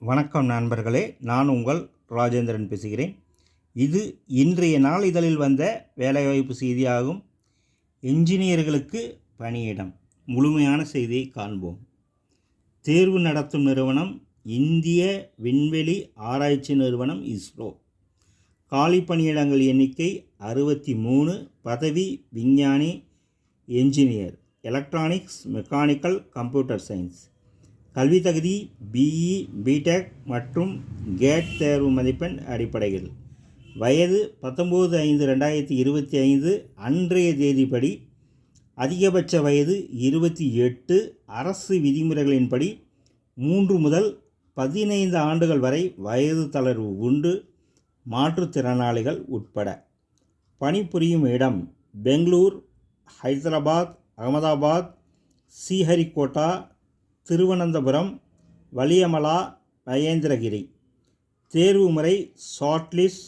வணக்கம் நண்பர்களே, நான் உங்கள் ராஜேந்திரன் பேசுகிறேன். இது இன்றைய நாளிதழில் வந்த வேலைவாய்ப்பு செய்தியாகும். என்ஜினியர்களுக்கு பணியிடம். முழுமையான செய்தியை காண்போம். தேர்வு நடத்தும் நிறுவனம் இந்திய விண்வெளி ஆராய்ச்சி நிறுவனம் இஸ்ரோ. காலி பணியிடங்கள் எண்ணிக்கை 63. பதவி விஞ்ஞானி, engineer, electronics, mechanical, computer science. கல்வி தகுதி பிஇ, பிடெக் மற்றும் கேட் தேர்வு மதிப்பெண் அடிப்படையில். வயது 19/5/2025 அன்றைய தேதிப்படி. அதிகபட்ச வயது 28. அரசு விதிமுறைகளின்படி 3 முதல் 15 ஆண்டுகள் வரை வயது தளர்வு உண்டு, மாற்றுத்திறனாளிகள் உட்பட. பணிபுரியும் இடம் பெங்களூர், ஹைதராபாத், அகமதாபாத், ஸ்ரீஹரிகோட்டா, திருவனந்தபுரம், வலியமலா, மகேந்திரகிரி. தேர்வு முறை ஷார்ட்லிஸ்ட்.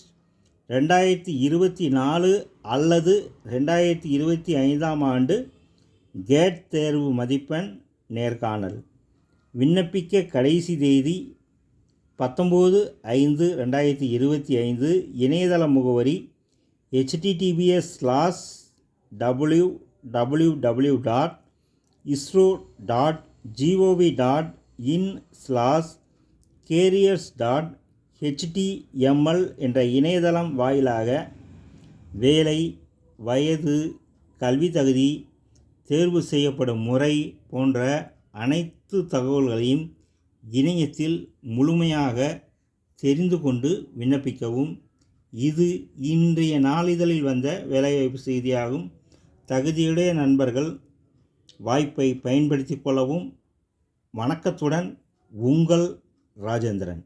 2024 அல்லது 2025 ஆண்டு கேட் தேர்வு மதிப்பெண். நேர்காணல். விண்ணப்பிக்க கடைசி தேதி 19/5/2025. இணையதள முகவரி https://www.isro.gov.in/careers.html என்ற இணையதளம் வாயிலாக வேலை, வயது, கல்வி தகுதி, தேர்வு செய்யப்படும் முறை போன்ற அனைத்து தகவல்களையும் இணையத்தில் முழுமையாக தெரிந்து கொண்டு விண்ணப்பிக்கவும். இது இன்றைய நாளிதழில் வந்த வேலைவாய்ப்பு செய்தியாகும். தகுதியுடைய நண்பர்கள் வாய்ப்பை பயன்படுத்தி கொள்ளவும். வணக்கத்துடன் உங்கள் ராஜேந்திரன்.